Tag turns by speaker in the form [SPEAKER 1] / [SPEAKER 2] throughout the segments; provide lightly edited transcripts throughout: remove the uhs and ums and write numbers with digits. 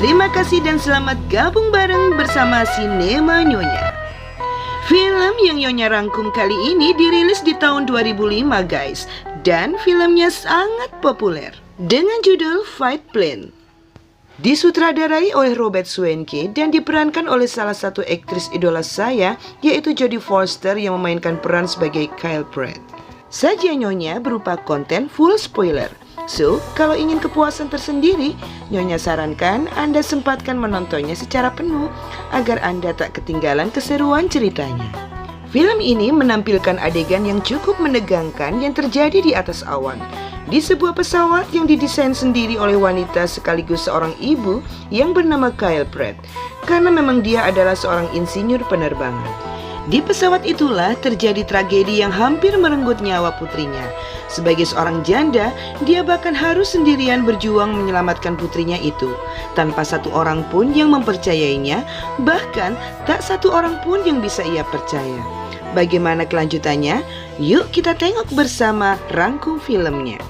[SPEAKER 1] Terima kasih dan selamat gabung bareng bersama Sinema Nyonya. Film yang Nyonya rangkum kali ini dirilis di tahun 2005 guys. Dan filmnya sangat populer dengan judul Fight Plan. Disutradarai oleh Robert Schwenke dan diperankan oleh salah satu aktris idola saya, yaitu Jodie Foster yang memainkan peran sebagai Kyle Pratt. Sajian Nyonya berupa konten full spoiler. So, kalau ingin kepuasan tersendiri, Nyonya sarankan Anda sempatkan menontonnya secara penuh agar Anda tak ketinggalan keseruan ceritanya. Film ini menampilkan adegan yang cukup menegangkan yang terjadi di atas awan, di sebuah pesawat yang didesain sendiri oleh wanita sekaligus seorang ibu yang bernama Kyle Pratt, karena memang dia adalah seorang insinyur penerbangan. Di pesawat itulah terjadi tragedi yang hampir merenggut nyawa putrinya. Sebagai seorang janda, dia bahkan harus sendirian berjuang menyelamatkan putrinya itu, tanpa satu orang pun yang mempercayainya, bahkan tak satu orang pun yang bisa ia percaya. Bagaimana kelanjutannya? Yuk kita tengok bersama rangkum filmnya.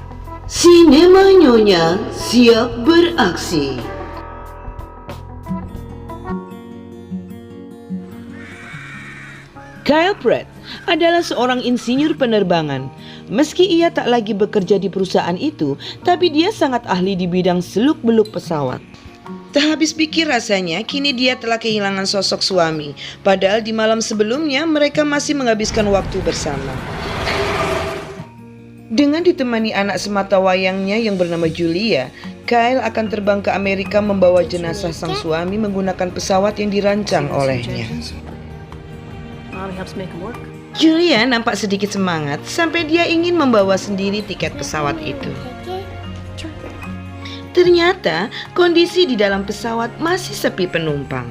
[SPEAKER 1] Sinema Nyonya siap beraksi. Kyle Pratt adalah seorang insinyur penerbangan. Meski ia tak lagi bekerja di perusahaan itu, tapi dia sangat ahli di bidang seluk-beluk pesawat. Tak habis pikir rasanya, kini dia telah kehilangan sosok suami. Padahal di malam sebelumnya mereka masih menghabiskan waktu bersama. Dengan ditemani anak sematawayangnya yang bernama Julia, Kyle akan terbang ke Amerika membawa jenazah sang suami menggunakan pesawat yang dirancang olehnya. Julia nampak sedikit semangat sampai dia ingin membawa sendiri tiket pesawat itu. Ternyata kondisi di dalam pesawat masih sepi penumpang.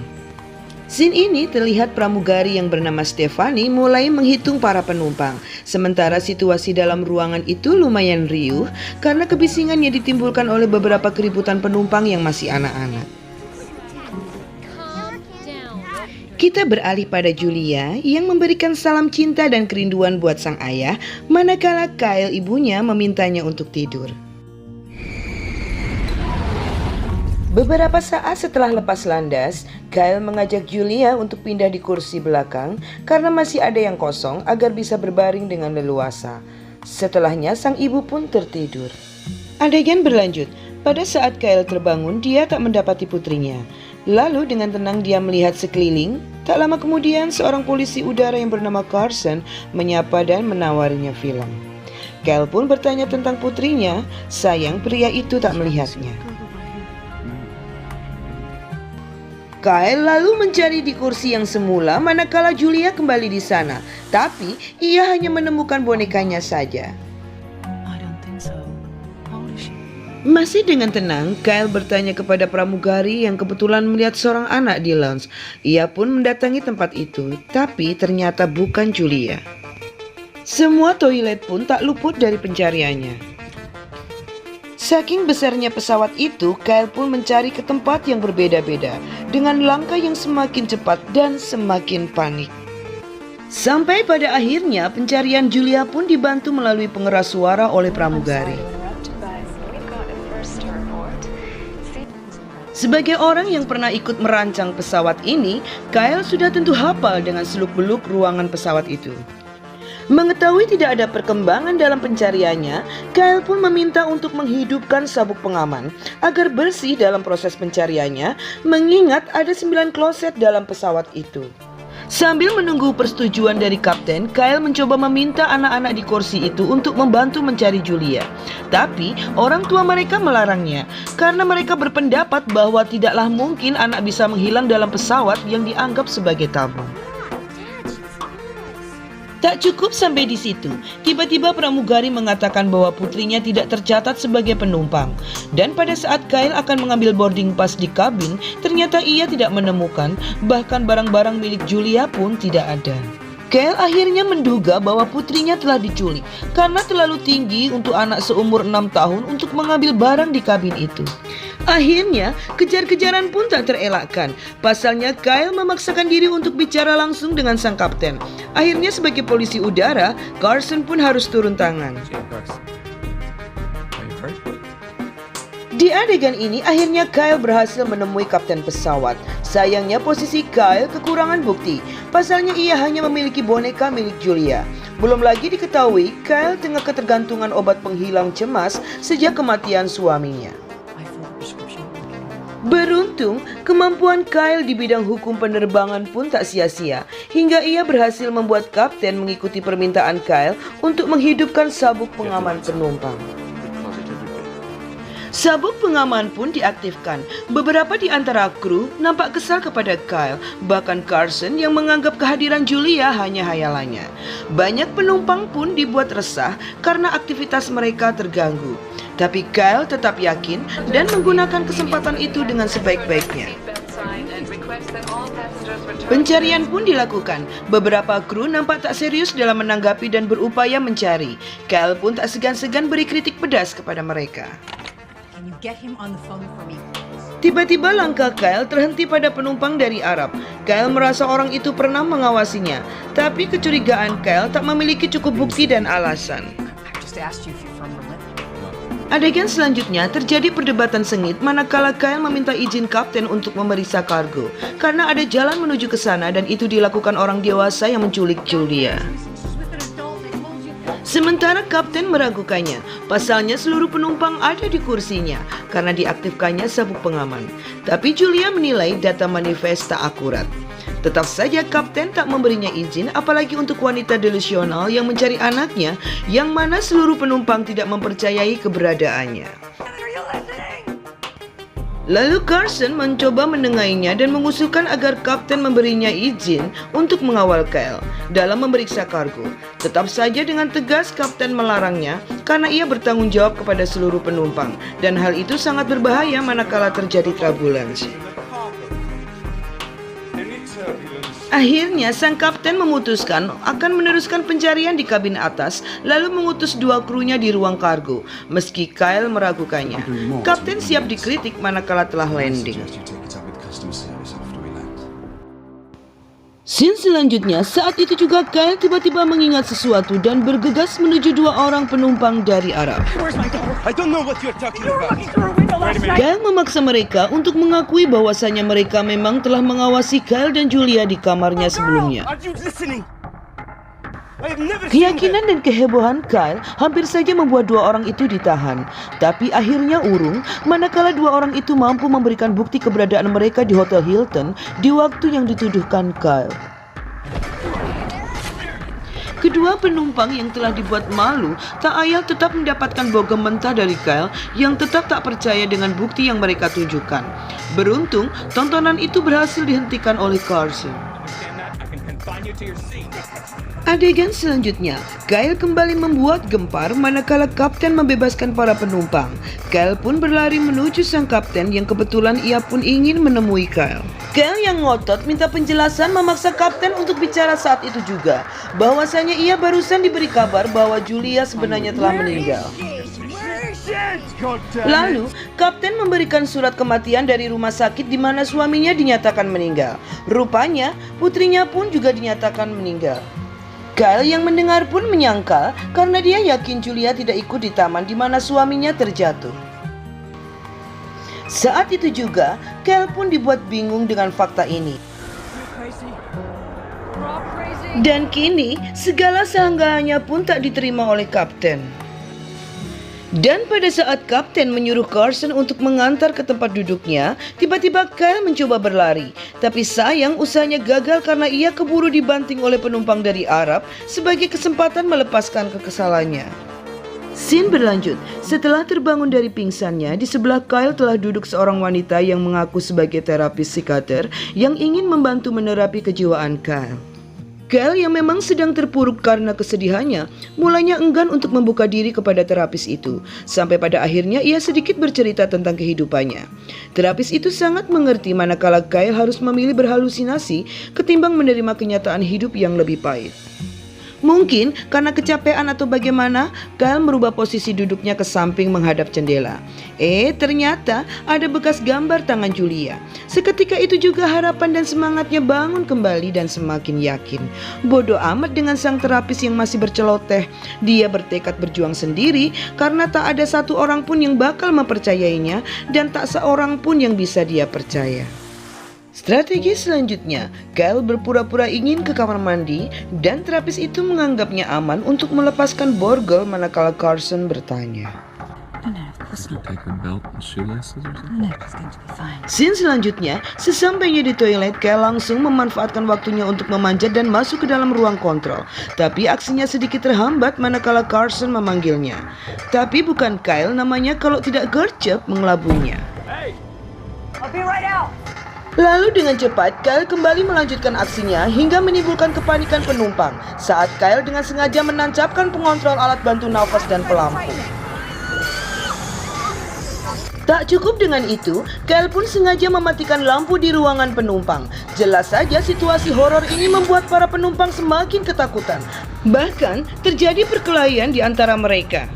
[SPEAKER 1] Scene ini terlihat pramugari yang bernama Stephanie mulai menghitung para penumpang. Sementara situasi dalam ruangan itu lumayan riuh karena kebisingan yang ditimbulkan oleh beberapa keributan penumpang yang masih anak-anak. Kita beralih pada Julia yang memberikan salam cinta dan kerinduan buat sang ayah, manakala Kyle ibunya memintanya untuk tidur. Beberapa saat setelah lepas landas, Kyle mengajak Julia untuk pindah di kursi belakang karena masih ada yang kosong agar bisa berbaring dengan leluasa. Setelahnya sang ibu pun tertidur. Adegan berlanjut. Pada saat Kyle terbangun, dia tak mendapati putrinya. Lalu dengan tenang dia melihat sekeliling. Tak lama kemudian seorang polisi udara yang bernama Carson menyapa dan menawarinya film. Kyle pun bertanya tentang putrinya. Sayang pria itu tak melihatnya. Kyle lalu mencari di kursi yang semula manakala Julia kembali di sana. Tapi ia hanya menemukan bonekanya saja. Masih dengan tenang, Kyle bertanya kepada pramugari yang kebetulan melihat seorang anak di lounge. Ia pun mendatangi tempat itu, tapi ternyata bukan Julia. Semua toilet pun tak luput dari pencariannya. Saking besarnya pesawat itu, Kyle pun mencari ke tempat yang berbeda-beda dengan langkah yang semakin cepat dan semakin panik. Sampai pada akhirnya pencarian Julia pun dibantu melalui pengeras suara oleh pramugari. Sebagai orang yang pernah ikut merancang pesawat ini, Kyle sudah tentu hafal dengan seluk-beluk ruangan pesawat itu. Mengetahui tidak ada perkembangan dalam pencariannya, Kyle pun meminta untuk menghidupkan sabuk pengaman agar bersih dalam proses pencariannya, mengingat ada 9 kloset dalam pesawat itu. Sambil menunggu persetujuan dari kapten, Kyle mencoba meminta anak-anak di kursi itu untuk membantu mencari Julia. Tapi orang tua mereka melarangnya karena mereka berpendapat bahwa tidaklah mungkin anak bisa menghilang dalam pesawat yang dianggap sebagai tabung. Tak cukup sampai di situ, tiba-tiba pramugari mengatakan bahwa putrinya tidak tercatat sebagai penumpang. Dan pada saat Kyle akan mengambil boarding pass di kabin, ternyata ia tidak menemukan, bahkan barang-barang milik Julia pun tidak ada. Kyle akhirnya menduga bahwa putrinya telah diculik karena terlalu tinggi untuk anak seumur 6 tahun untuk mengambil barang di kabin itu. Akhirnya, kejar-kejaran pun tak terelakkan. Pasalnya, Kyle memaksakan diri untuk bicara langsung dengan sang kapten. Akhirnya sebagai polisi udara, Carson pun harus turun tangan. Di adegan ini akhirnya Kyle berhasil menemui kapten pesawat. Sayangnya posisi Kyle kekurangan bukti. Pasalnya ia hanya memiliki boneka milik Julia. Belum lagi diketahui Kyle tengah ketergantungan obat penghilang cemas sejak kematian suaminya. Beruntung, kemampuan Kyle di bidang hukum penerbangan pun tak sia-sia, hingga ia berhasil membuat kapten mengikuti permintaan Kyle untuk menghidupkan sabuk pengaman penumpang. Sabuk pengaman pun diaktifkan. Beberapa di antara kru nampak kesal kepada Kyle, bahkan Carson yang menganggap kehadiran Julia hanya hayalannya. Banyak penumpang pun dibuat resah karena aktivitas mereka terganggu. Tapi Kyle tetap yakin dan menggunakan kesempatan itu dengan sebaik-baiknya. Pencarian pun dilakukan. Beberapa kru nampak tak serius dalam menanggapi dan berupaya mencari. Kyle pun tak segan-segan beri kritik pedas kepada mereka. Tiba-tiba langkah Kyle terhenti pada penumpang dari Arab. Kyle merasa orang itu pernah mengawasinya, tapi kecurigaan Kyle tak memiliki cukup bukti dan alasan. Adegan selanjutnya terjadi perdebatan sengit manakala Kyle meminta izin kapten untuk memeriksa kargo karena ada jalan menuju ke sana dan itu dilakukan orang dewasa yang menculik Julia. Sementara kapten meragukannya, pasalnya seluruh penumpang ada di kursinya karena diaktifkannya sabuk pengaman. Tapi Julia menilai data manifest tak akurat. Tetap saja kapten tak memberinya izin, apalagi untuk wanita delusional yang mencari anaknya, yang mana seluruh penumpang tidak mempercayai keberadaannya. Lalu Carson mencoba menengahinya dan mengusulkan agar kapten memberinya izin untuk mengawal Kyle dalam memeriksa kargo. Tetap saja dengan tegas kapten melarangnya karena ia bertanggung jawab kepada seluruh penumpang dan hal itu sangat berbahaya manakala terjadi turbulensi. Akhirnya sang kapten memutuskan akan meneruskan pencarian di kabin atas lalu mengutus dua krunya di ruang kargo. Meski Kyle meragukannya, kapten siap dikritik manakala telah landing. Scene selanjutnya, saat itu juga Kyle tiba-tiba mengingat sesuatu dan bergegas menuju dua orang penumpang dari Arab. Kyle memaksa mereka untuk mengakui bahwasannya mereka memang telah mengawasi Kyle dan Julia di kamarnya sebelumnya. Keyakinan dan kehebohan Kyle hampir saja membuat dua orang itu ditahan. Tapi akhirnya urung manakala dua orang itu mampu memberikan bukti keberadaan mereka di Hotel Hilton di waktu yang dituduhkan Kyle. Kedua penumpang yang telah dibuat malu tak ayal tetap mendapatkan bogem mentah dari Kyle yang tetap tak percaya dengan bukti yang mereka tunjukkan. Beruntung, tontonan itu berhasil dihentikan oleh Carson. Adegan selanjutnya, Kyle kembali membuat gempar manakala kapten membebaskan para penumpang. Kyle pun berlari menuju sang kapten yang kebetulan ia pun ingin menemui Kyle. Kyle yang ngotot minta penjelasan memaksa kapten untuk bicara saat itu juga, bahwasanya ia barusan diberi kabar bahwa Julia sebenarnya telah meninggal. Lalu, kapten memberikan surat kematian dari rumah sakit di mana suaminya dinyatakan meninggal. Rupanya, putrinya pun juga dinyatakan meninggal. Kyle yang mendengar pun menyangkal karena dia yakin Julia tidak ikut di taman di mana suaminya terjatuh. Saat itu juga, Kyle pun dibuat bingung dengan fakta ini. Dan kini, segala sanggahannya pun tak diterima oleh kapten. Dan pada saat kapten menyuruh Carson untuk mengantar ke tempat duduknya, tiba-tiba Kyle mencoba berlari. Tapi sayang usahanya gagal karena ia keburu dibanting oleh penumpang dari Arab sebagai kesempatan melepaskan kekesalannya. Scene berlanjut. Setelah terbangun dari pingsannya, di sebelah Kyle telah duduk seorang wanita yang mengaku sebagai terapis psikiater yang ingin membantu menerapi kejiwaan Kyle. Kyle yang memang sedang terpuruk karena kesedihannya, mulanya enggan untuk membuka diri kepada terapis itu. Sampai pada akhirnya ia sedikit bercerita tentang kehidupannya. Terapis itu sangat mengerti manakala Kyle harus memilih berhalusinasi ketimbang menerima kenyataan hidup yang lebih pahit. Mungkin karena kecapean atau bagaimana, Kyle merubah posisi duduknya ke samping menghadap jendela. Ternyata ada bekas gambar tangan Julia. Seketika itu juga harapan dan semangatnya bangun kembali dan semakin yakin. Bodoh amat dengan sang terapis yang masih berceloteh. Dia bertekad berjuang sendiri karena tak ada satu orang pun yang bakal mempercayainya dan tak seorang pun yang bisa dia percaya. Strategi selanjutnya, Kyle berpura-pura ingin ke kamar mandi dan terapis itu menganggapnya aman untuk melepaskan borgol manakala Carson bertanya. Scene selanjutnya, sesampainya di toilet, Kyle langsung memanfaatkan waktunya untuk memanjat dan masuk ke dalam ruang kontrol. Tapi aksinya sedikit terhambat manakala Carson memanggilnya. Tapi bukan Kyle namanya kalau tidak gercep mengelabungnya.
[SPEAKER 2] Hey, I'll be right out.
[SPEAKER 1] Lalu dengan cepat, Kyle kembali melanjutkan aksinya hingga menimbulkan kepanikan penumpang saat Kyle dengan sengaja menancapkan pengontrol alat bantu nafas dan pelampu. Tak cukup dengan itu, Kyle pun sengaja mematikan lampu di ruangan penumpang. Jelas saja situasi horor ini membuat para penumpang semakin ketakutan. Bahkan terjadi perkelahian di antara mereka.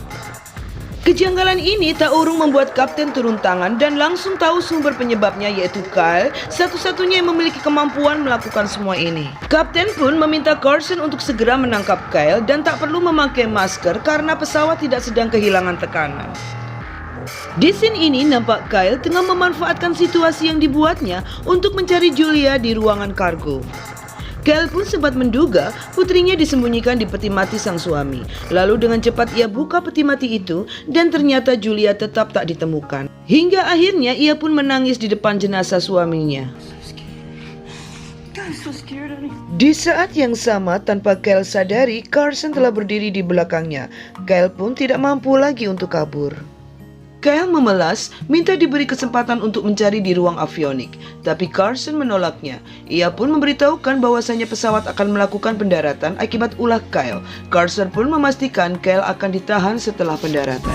[SPEAKER 1] Kejanggalan ini tak urung membuat Kapten turun tangan dan langsung tahu sumber penyebabnya, yaitu Kyle, satu-satunya yang memiliki kemampuan melakukan semua ini. Kapten pun meminta Carson untuk segera menangkap Kyle dan tak perlu memakai masker karena pesawat tidak sedang kehilangan tekanan. Di scene ini nampak Kyle tengah memanfaatkan situasi yang dibuatnya untuk mencari Julia di ruangan kargo. Kyle pun sempat menduga putrinya disembunyikan di peti mati sang suami. Lalu dengan cepat ia buka peti mati itu dan ternyata Julia tetap tak ditemukan. Hingga akhirnya ia pun menangis di depan jenazah suaminya. Di saat yang sama, tanpa Kyle sadari, Carson telah berdiri di belakangnya. Kyle pun tidak mampu lagi untuk kabur. Kyle memelas, minta diberi kesempatan untuk mencari di ruang avionik, tapi Carson menolaknya. Ia pun memberitahukan bahwasanya pesawat akan melakukan pendaratan akibat ulah Kyle. Carson pun memastikan Kyle akan ditahan setelah pendaratan.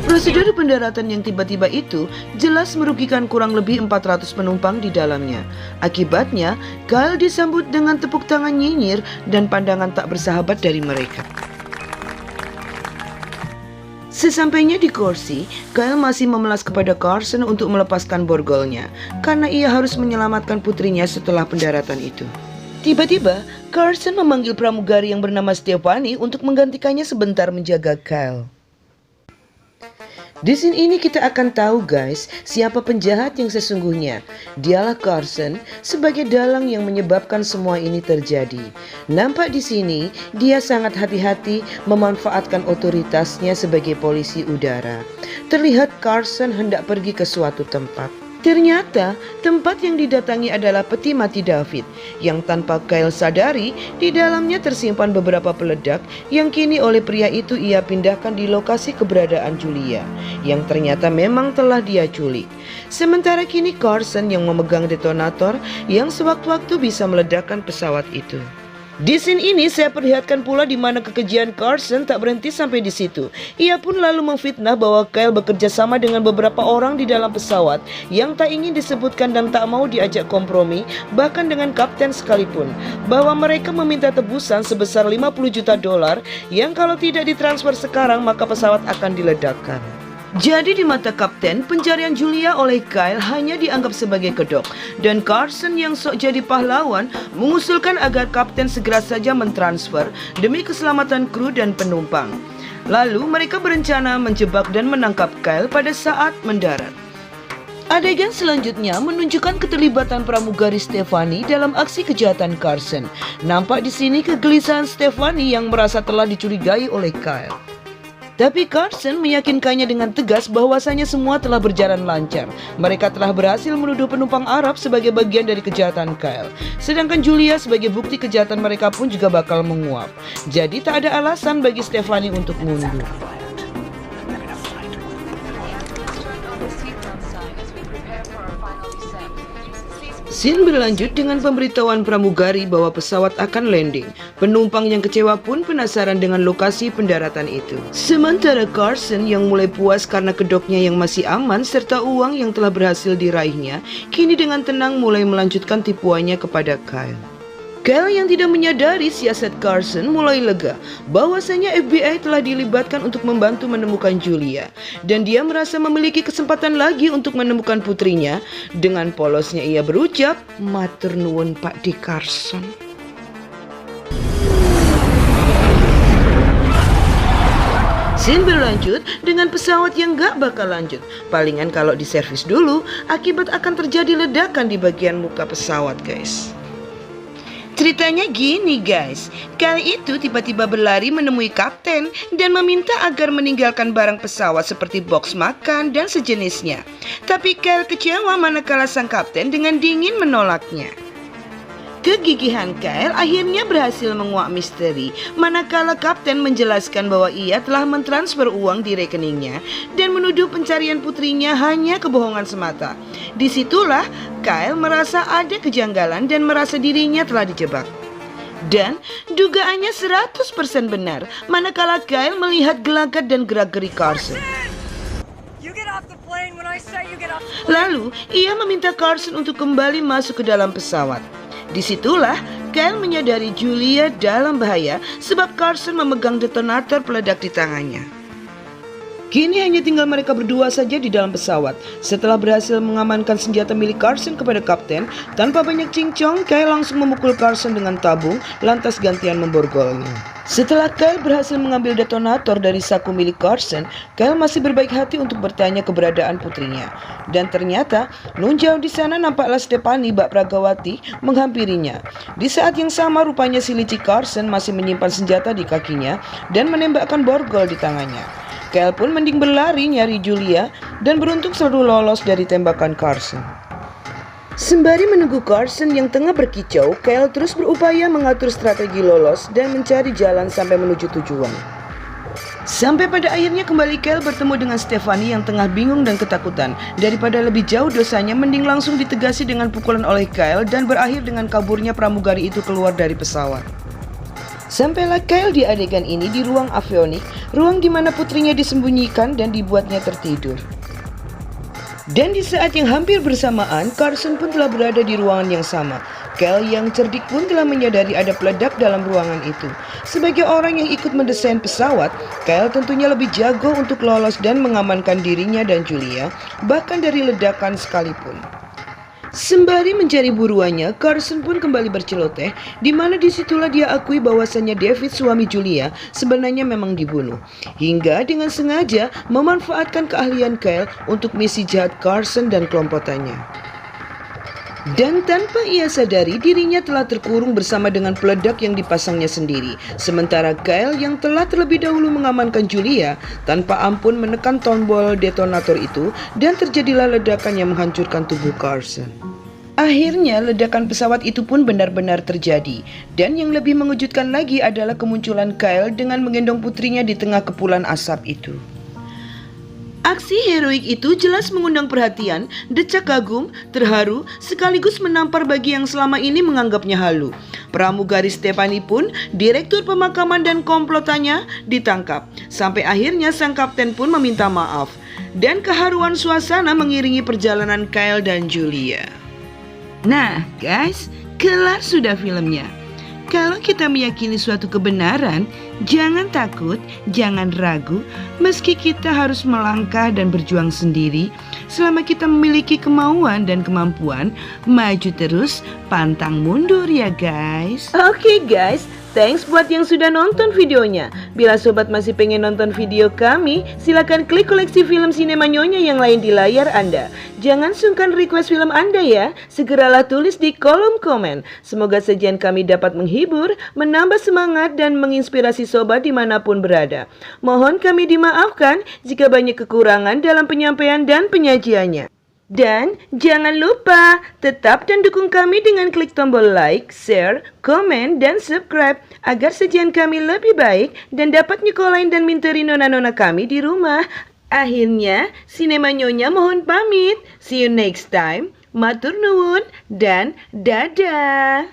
[SPEAKER 1] Prosedur pendaratan yang tiba-tiba itu jelas merugikan kurang lebih 400 penumpang di dalamnya. Akibatnya, Kyle disambut dengan tepuk tangan nyinyir dan pandangan tak bersahabat dari mereka. Sesampainya di kursi, Kyle masih memelas kepada Carson untuk melepaskan borgolnya karena ia harus menyelamatkan putrinya setelah pendaratan itu. Tiba-tiba, Carson memanggil pramugari yang bernama Stephanie untuk menggantikannya sebentar menjaga Kyle. Di scene ini kita akan tahu guys, siapa penjahat yang sesungguhnya. Dialah Carson sebagai dalang yang menyebabkan semua ini terjadi. Nampak di sini, dia sangat hati-hati memanfaatkan otoritasnya sebagai polisi udara. Terlihat Carson hendak pergi ke suatu tempat. Ternyata tempat yang didatangi adalah peti mati David yang tanpa Kyle sadari di dalamnya tersimpan beberapa peledak yang kini oleh pria itu ia pindahkan di lokasi keberadaan Julia yang ternyata memang telah dia culik. Sementara kini Carson yang memegang detonator yang sewaktu-waktu bisa meledakkan pesawat itu. Di scene ini saya perlihatkan pula di mana kekejian Carson tak berhenti sampai di situ. Ia pun lalu memfitnah bahwa Kyle bekerja sama dengan beberapa orang di dalam pesawat yang tak ingin disebutkan dan tak mau diajak kompromi, bahkan dengan kapten sekalipun, bahwa mereka meminta tebusan sebesar $50 juta yang kalau tidak ditransfer sekarang maka pesawat akan diledakkan. Jadi di mata kapten, pencarian Julia oleh Kyle hanya dianggap sebagai kedok. Dan Carson yang sok jadi pahlawan mengusulkan agar kapten segera saja mentransfer demi keselamatan kru dan penumpang. Lalu mereka berencana menjebak dan menangkap Kyle pada saat mendarat. Adegan selanjutnya menunjukkan keterlibatan pramugari Stephanie dalam aksi kejahatan Carson. Nampak di sini kegelisahan Stephanie yang merasa telah dicurigai oleh Kyle. Tapi Carson meyakinkannya dengan tegas bahwasanya semua telah berjalan lancar. Mereka telah berhasil menuduh penumpang Arab sebagai bagian dari kejahatan Kyle. Sedangkan Julia sebagai bukti kejahatan mereka pun juga bakal menguap. Jadi tak ada alasan bagi Stephanie untuk mundur. Scene berlanjut dengan pemberitahuan pramugari bahwa pesawat akan landing. Penumpang yang kecewa pun penasaran dengan lokasi pendaratan itu. Sementara Carson yang mulai puas karena kedoknya yang masih aman serta uang yang telah berhasil diraihnya, kini dengan tenang mulai melanjutkan tipuannya kepada Kyle. Kyle yang tidak menyadari siasat Carson mulai lega bahwasanya FBI telah dilibatkan untuk membantu menemukan Julia, dan dia merasa memiliki kesempatan lagi untuk menemukan putrinya. Dengan polosnya ia berucap, "Matur nuwun Pak D. Carson." Scene berlanjut dengan pesawat yang gak bakal lanjut. Palingan kalau diservis dulu, akibat akan terjadi ledakan di bagian muka pesawat, guys. Ceritanya gini guys, kali itu tiba-tiba berlari menemui kapten dan meminta agar meninggalkan barang pesawat seperti box makan dan sejenisnya. Tapi Kyle kecewa manakala sang kapten dengan dingin menolaknya. Kegigihan Kyle akhirnya berhasil menguak misteri manakala kapten menjelaskan bahwa ia telah mentransfer uang di rekeningnya dan menuduh pencarian putrinya hanya kebohongan semata. Disitulah Kyle merasa ada kejanggalan dan merasa dirinya telah dijebak. Dan dugaannya 100% benar manakala Kyle melihat gelagat dan gerak-gerik Carson. Lalu ia meminta Carson untuk kembali masuk ke dalam pesawat. Disitulah Kyle menyadari Julia dalam bahaya sebab Carson memegang detonator peledak di tangannya. Kini hanya tinggal mereka berdua saja di dalam pesawat. Setelah berhasil mengamankan senjata milik Carson kepada kapten, tanpa banyak cincong, Kyle langsung memukul Carson dengan tabung, lantas gantian memborgolnya. Setelah Kyle berhasil mengambil detonator dari saku milik Carson, Kyle masih berbaik hati untuk bertanya keberadaan putrinya. Dan ternyata, nun jauh di sana nampaklah Stephanie Bak Pragawati menghampirinya. Di saat yang sama rupanya si licik Carson masih menyimpan senjata di kakinya dan menembakkan borgol di tangannya. Kyle pun mending berlari nyari Julia dan beruntung selalu lolos dari tembakan Carson. Sembari menunggu Carson yang tengah berkicau, Kyle terus berupaya mengatur strategi lolos dan mencari jalan sampai menuju tujuan. Sampai pada akhirnya kembali Kyle bertemu dengan Stephanie yang tengah bingung dan ketakutan. Daripada lebih jauh dosanya, mending langsung ditegasi dengan pukulan oleh Kyle dan berakhir dengan kaburnya pramugari itu keluar dari pesawat. Sampailah Kyle di adegan ini di ruang avionik, ruang di mana putrinya disembunyikan dan dibuatnya tertidur. Dan di saat yang hampir bersamaan, Carson pun telah berada di ruangan yang sama. Kyle yang cerdik pun telah menyadari ada peledak dalam ruangan itu. Sebagai orang yang ikut mendesain pesawat, Kyle tentunya lebih jago untuk lolos dan mengamankan dirinya dan Julia, bahkan dari ledakan sekalipun. Sembari mencari buruannya, Carson pun kembali berceloteh, di mana disitulah dia akui bahwasannya David, suami Julia, sebenarnya memang dibunuh. Hingga dengan sengaja memanfaatkan keahlian Kyle untuk misi jahat Carson dan kelompokannya. Dan tanpa ia sadari, dirinya telah terkurung bersama dengan peledak yang dipasangnya sendiri. Sementara Kyle yang telah terlebih dahulu mengamankan Julia, tanpa ampun menekan tombol detonator itu, dan terjadilah ledakan yang menghancurkan tubuh Carson. Akhirnya ledakan pesawat itu pun benar-benar terjadi. Dan yang lebih mengejutkan lagi adalah kemunculan Kyle dengan menggendong putrinya di tengah kepulan asap itu. Aksi heroik itu jelas mengundang perhatian, decak kagum, terharu, sekaligus menampar bagi yang selama ini menganggapnya halu. Pramugari Stephanie pun, direktur pemakaman dan komplotannya ditangkap. Sampai akhirnya sang kapten pun meminta maaf. Dan keharuan suasana mengiringi perjalanan Kyle dan Julia. Nah guys, kelar sudah filmnya. Kalau kita meyakini suatu kebenaran, jangan takut, jangan ragu, meski kita harus melangkah dan berjuang sendiri. Selama kita memiliki kemauan dan kemampuan, maju terus, pantang mundur ya guys. Oke guys, thanks buat yang sudah nonton videonya. Bila sobat masih pengen nonton video kami, silakan klik koleksi film Sinema Nyonya yang lain di layar Anda. Jangan sungkan request film Anda ya, segeralah tulis di kolom komen. Semoga sajian kami dapat menghibur, menambah semangat, dan menginspirasi sobat dimanapun berada. Mohon kami dimaafkan jika banyak kekurangan dalam penyampaian dan penyajiannya. Dan jangan lupa tetap dan dukung kami dengan klik tombol like, share, komen, dan subscribe agar sajian kami lebih baik dan dapat nyekolain dan minteri nona-nona kami di rumah. Akhirnya, Sinema Nyonya mohon pamit. See you next time. Matur nuwun dan dadah.